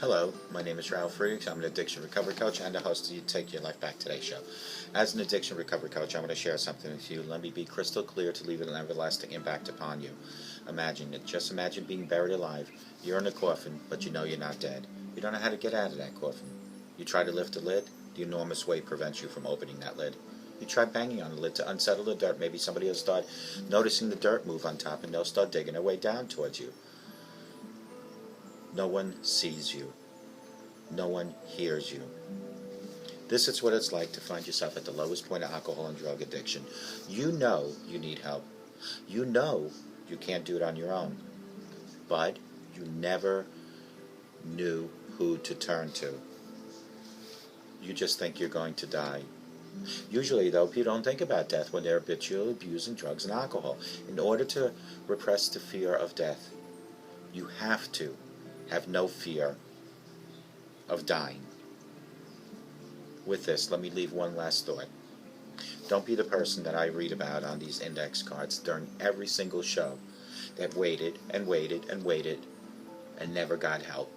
Hello, my name is Ralf Friedrichs. I'm an addiction recovery coach and the host of the Take Your Life Back Today show. As an addiction recovery coach, I want to share something with you. Let me be crystal clear to leave an everlasting impact upon you. Imagine it. Just imagine being buried alive. You're in a coffin, but you know you're not dead. You don't know how to get out of that coffin. You try to lift the lid. The enormous weight prevents you from opening that lid. You try banging on the lid to unsettle the dirt. Maybe somebody will start noticing the dirt move on top and they'll start digging their way down towards you. No one sees you. No one hears you. This is what it's like to find yourself at the lowest point of alcohol and drug addiction. You know you need help. You know you can't do it on your own. But you never knew who to turn to. You just think you're going to die. Usually, though, people don't think about death when they're habitually abusing drugs and alcohol. In order to repress the fear of death, you have to have no fear of dying. With this, let me leave one last thought. Don't be the person that I read about on these index cards during every single show that waited and waited and waited and never got help.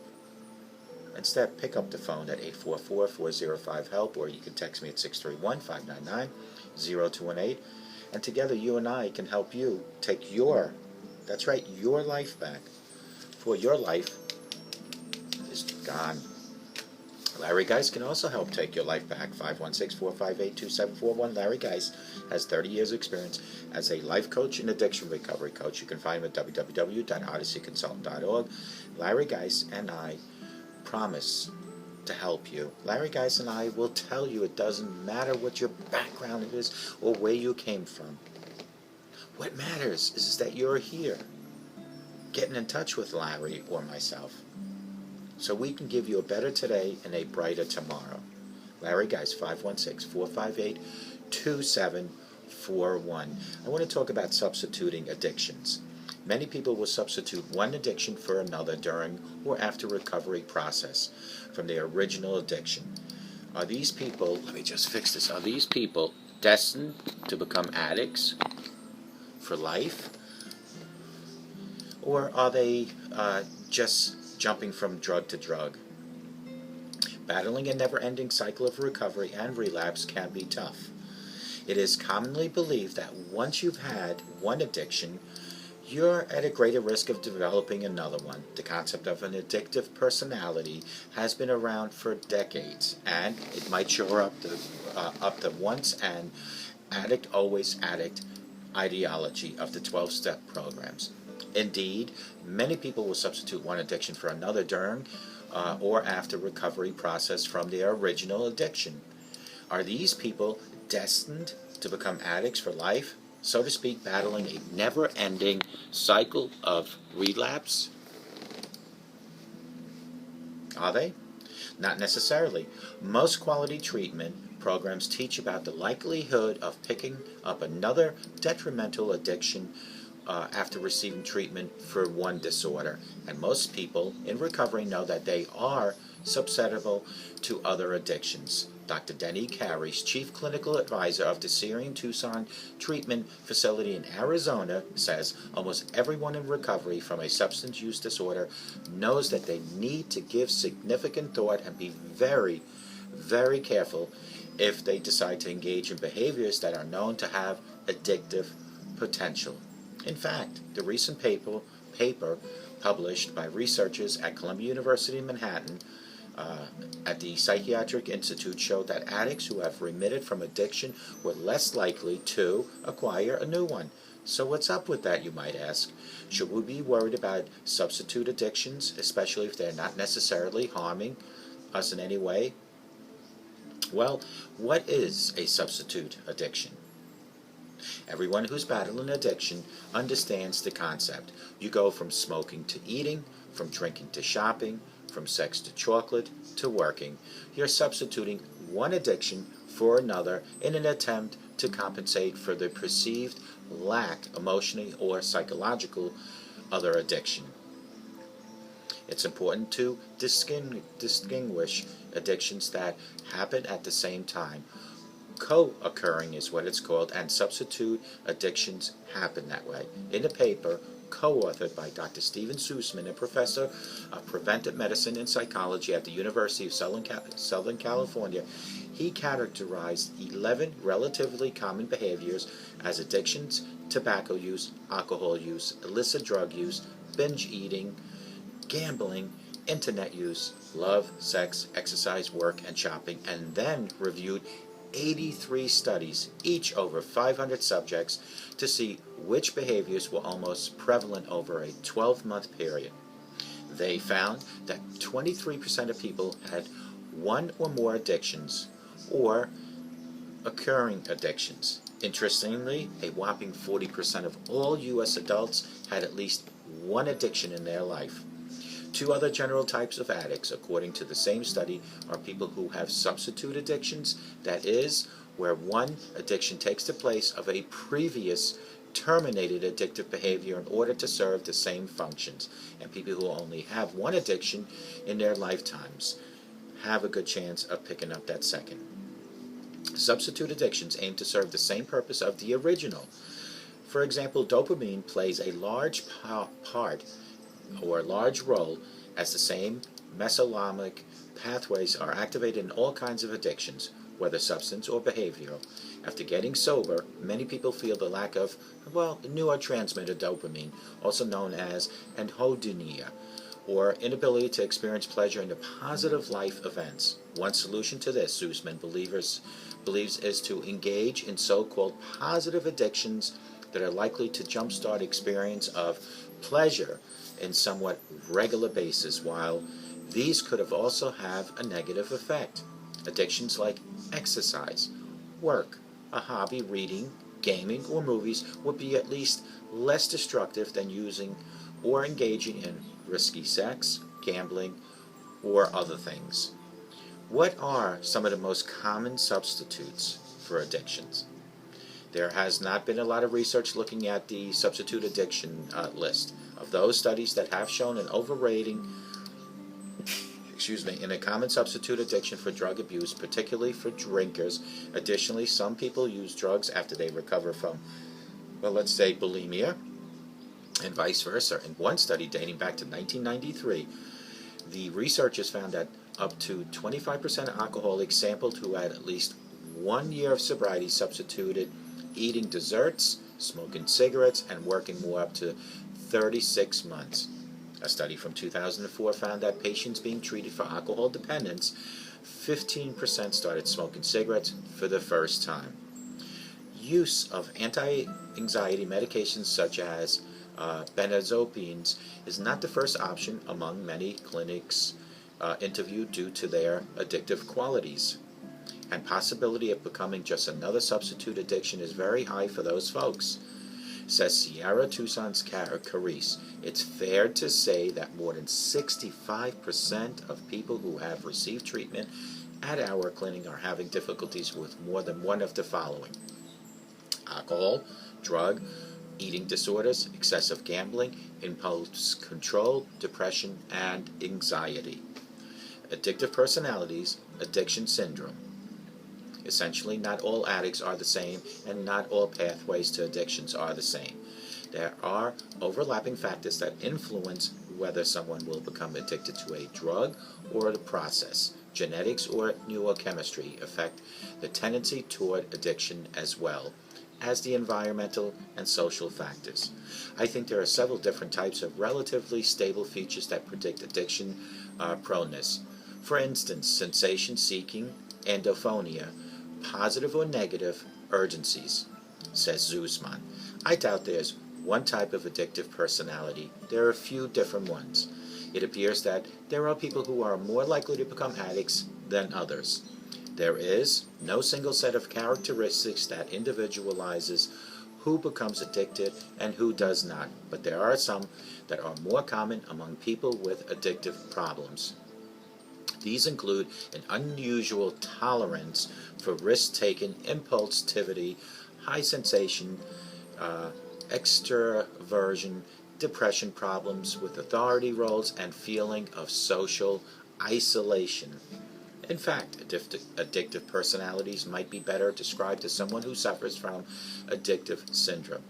Instead, pick up the phone at 844-405-HELP, or you can text me at 631-599-0218, and together you and I can help you take your life back. For your life is gone. Larry Geis can also help take your life back. 516-458-2741. Larry Geis has 30 years experience as a life coach and addiction recovery coach. You can find him at www.odysseyconsultant.org. Larry Geis and I promise to help you. Larry Geis and I will tell you it doesn't matter what your background is or where you came from. What matters is that you're here, getting in touch with Larry or myself, so we can give you a better today and a brighter tomorrow. Larry Geis, 516-458-2741. I want to talk about substituting addictions. Many people will substitute one addiction for another during or after recovery process from their original addiction. Are these people, let me just fix this, are these people destined to become addicts for life? Or are they just jumping from drug to drug? Battling a never-ending cycle of recovery and relapse can be tough. It is commonly believed that once you've had one addiction, you're at a greater risk of developing another one. The concept of an addictive personality has been around for decades, and it might show up the once and addict always addict ideology of the 12-step programs. Indeed, many people will substitute one addiction for another during or after recovery process from their original addiction. Are these people destined to become addicts for life, so to speak, battling a never-ending cycle of relapse? Are they? Not necessarily. Most quality treatment programs teach about the likelihood of picking up another detrimental addiction after receiving treatment for one disorder. And most people in recovery know that they are susceptible to other addictions. Dr. Denny Carey's chief clinical advisor of the Syrian Tucson Treatment Facility in Arizona says almost everyone in recovery from a substance use disorder knows that they need to give significant thought and be very, very careful if they decide to engage in behaviors that are known to have addictive potential. In fact, the recent paper published by researchers at Columbia University in Manhattan at the Psychiatric Institute showed that addicts who have remitted from addiction were less likely to acquire a new one. So what's up with that, you might ask? Should we be worried about substitute addictions, especially if they're not necessarily harming us in any way? Well, what is a substitute addiction? Everyone who's battling addiction understands the concept. You go from smoking to eating, from drinking to shopping, from sex to chocolate to working. You're substituting one addiction for another in an attempt to compensate for the perceived lack, emotionally or psychological, other addiction. It's important to distinguish addictions that happen at the same time. Co-occurring is what it's called, and substitute addictions happen that way. In the paper, co-authored by Dr. Steven Sussman, a professor of preventive medicine and psychology at the University of Southern California. He categorized 11 relatively common behaviors as addictions, tobacco use, alcohol use, illicit drug use, binge eating, gambling, internet use, love, sex, exercise, work, and shopping, and then reviewed 83 studies, each over 500 subjects, to see which behaviors were most prevalent over a 12-month period. They found that 23% of people had one or more addictions or occurring addictions. Interestingly, a whopping 40% of all U.S. adults had at least one addiction in their life. Two other general types of addicts, according to the same study, are people who have substitute addictions, that is, where one addiction takes the place of a previous terminated addictive behavior in order to serve the same functions, and people who only have one addiction in their lifetimes have a good chance of picking up that second. Substitute addictions aim to serve the same purpose of the original. For example, dopamine plays a large part or a large role, as the same mesonomic pathways are activated in all kinds of addictions, whether substance or behavioral. After getting sober, many people feel the lack of, neurotransmitter dopamine, also known as anhedonia, or inability to experience pleasure in the positive life events. One solution to this, Sussman believes, is to engage in so-called positive addictions that are likely to jumpstart experience of pleasure in somewhat regular basis, while these could also have a negative effect. Addictions like exercise, work, a hobby, reading, gaming, or movies would be at least less destructive than using or engaging in risky sex, gambling, or other things. What are some of the most common substitutes for addictions? There has not been a lot of research looking at the substitute addiction list. Of those studies that have shown an overrating in a common substitute addiction for drug abuse, particularly for drinkers. Additionally, some people use drugs after they recover from, let's say, bulimia, and vice versa. In one study dating back to 1993, the researchers found that up to 25% of alcoholics sampled who had at least 1 year of sobriety substituted eating desserts, smoking cigarettes, and working more up to 36 months. A study from 2004 found that patients being treated for alcohol dependence, 15% started smoking cigarettes for the first time. Use of anti-anxiety medications such as benzodiazepines is not the first option among many clinics interviewed due to their addictive qualities. And possibility of becoming just another substitute addiction is very high for those folks. Says Sierra Tucson's Carice, it's fair to say that more than 65% of people who have received treatment at our clinic are having difficulties with more than one of the following: alcohol, drug, eating disorders, excessive gambling, impulse control, depression, and anxiety. Addictive personalities, addiction syndrome. Essentially, not all addicts are the same, and not all pathways to addictions are the same. There are overlapping factors that influence whether someone will become addicted to a drug or the process. Genetics or neurochemistry affect the tendency toward addiction as well as the environmental and social factors. I think there are several different types of relatively stable features that predict addiction proneness. For instance, sensation-seeking, endophonia, positive or negative urgencies, says Sussman. I doubt there's one type of addictive personality. There are a few different ones. It appears that there are people who are more likely to become addicts than others. There is no single set of characteristics that individualizes who becomes addicted and who does not, but there are some that are more common among people with addictive problems. These include an unusual tolerance for risk-taking, impulsivity, high sensation, extroversion, depression problems with authority roles, and feeling of social isolation. In fact, addictive personalities might be better described as someone who suffers from addictive syndrome.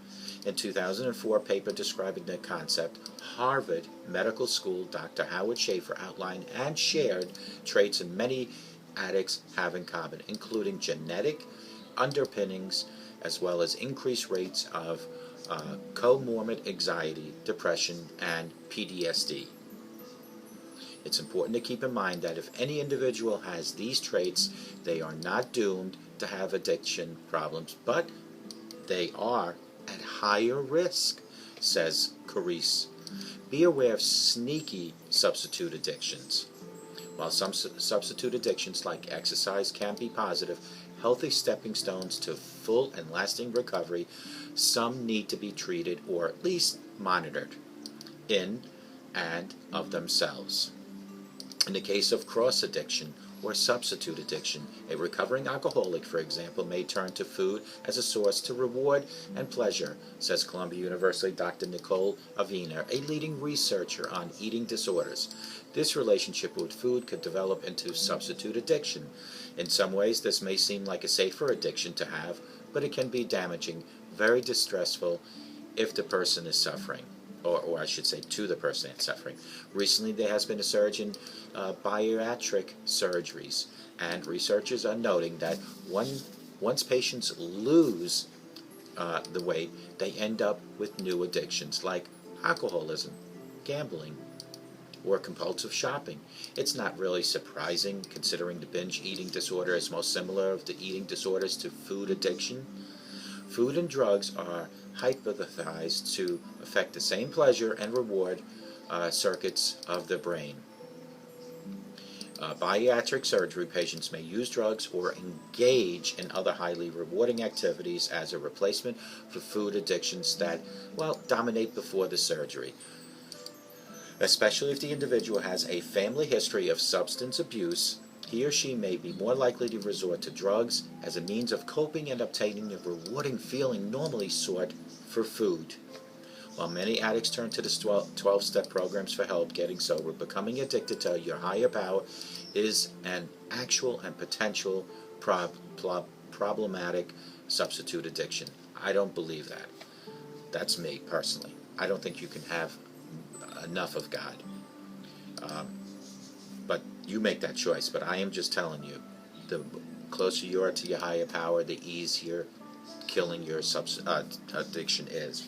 In 2004, a paper describing the concept, Harvard Medical School Dr. Howard Schaefer outlined and shared traits in many addicts have in common, including genetic underpinnings as well as increased rates of comorbid anxiety, depression, and PTSD. It's important to keep in mind that if any individual has these traits, they are not doomed to have addiction problems, but they are at higher risk, says Carice. Be aware of sneaky substitute addictions. While some substitute addictions like exercise can be positive, healthy stepping stones to full and lasting recovery, some need to be treated or at least monitored in and of themselves. In the case of cross addiction or substitute addiction, a recovering alcoholic, for example, may turn to food as a source to reward and pleasure, says Columbia University Dr. Nicole Avena, a leading researcher on eating disorders. This relationship with food could develop into substitute addiction. In some ways, this may seem like a safer addiction to have, but it can be damaging, very distressful if the person is suffering. Or I should say to the person that's suffering. Recently there has been a surge in bariatric surgeries, and researchers are noting that once patients lose the weight, they end up with new addictions like alcoholism, gambling, or compulsive shopping. It's not really surprising considering the binge eating disorder is most similar of the eating disorders to food addiction. Food and drugs are hypothesized to affect the same pleasure and reward circuits of the brain. Bariatric surgery patients may use drugs or engage in other highly rewarding activities as a replacement for food addictions that, well, dominate before the surgery. Especially if the individual has a family history of substance abuse, he or she may be more likely to resort to drugs as a means of coping and obtaining the rewarding feeling normally sought for food. While many addicts turn to the 12-step programs for help getting sober, becoming addicted to your higher power is an actual and potential problematic substitute addiction. I don't believe that. That's me, personally. I don't think you can have enough of God. But you make that choice. But I am just telling you, the closer you are to your higher power, the easier killing your addiction is.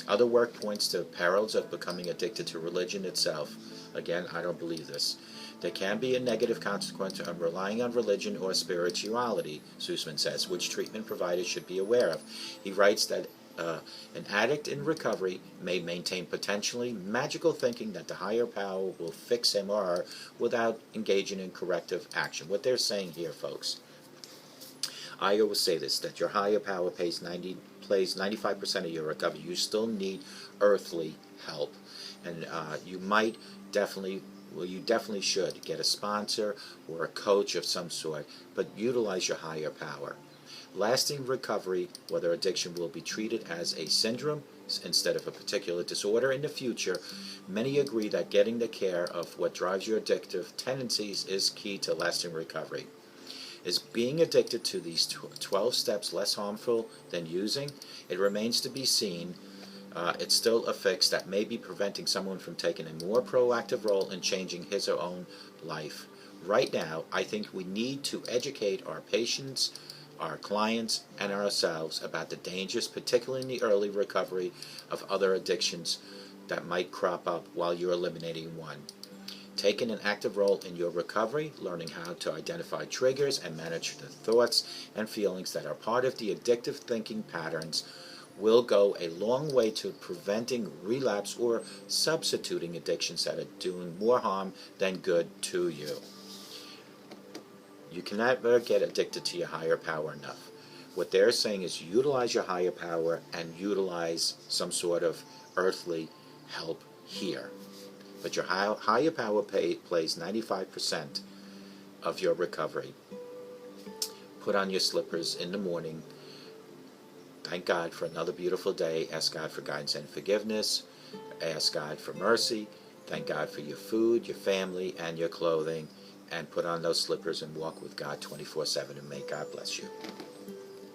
Other work points to perils of becoming addicted to religion itself. Again, I don't believe this. There can be a negative consequence of relying on religion or spirituality, Sussman says, which treatment providers should be aware of. He writes that an addict in recovery may maintain potentially magical thinking that the higher power will fix him or her without engaging in corrective action. What they're saying here, folks, I always say this, that your higher power plays 95% of your recovery. You still need earthly help. And you definitely should get a sponsor or a coach of some sort, but utilize your higher power. Lasting recovery, whether addiction will be treated as a syndrome instead of a particular disorder in the future, many agree that getting the care of what drives your addictive tendencies is key to lasting recovery. Is being addicted to these 12 steps less harmful than using? It remains to be seen. It's still a fix that may be preventing someone from taking a more proactive role in changing his or her own life. Right now, I think we need to educate our patients, our clients, and ourselves about the dangers, particularly in the early recovery, of other addictions that might crop up while you're eliminating one. Taking an active role in your recovery, learning how to identify triggers and manage the thoughts and feelings that are part of the addictive thinking patterns will go a long way to preventing relapse or substituting addictions that are doing more harm than good to you. You can never get addicted to your higher power enough. What they're saying is utilize your higher power and utilize some sort of earthly help here. But your higher power plays 95% of your recovery. Put on your slippers in the morning. Thank God for another beautiful day. Ask God for guidance and forgiveness. Ask God for mercy. Thank God for your food, your family, and your clothing. And put on those slippers and walk with God 24/7. And may God bless you.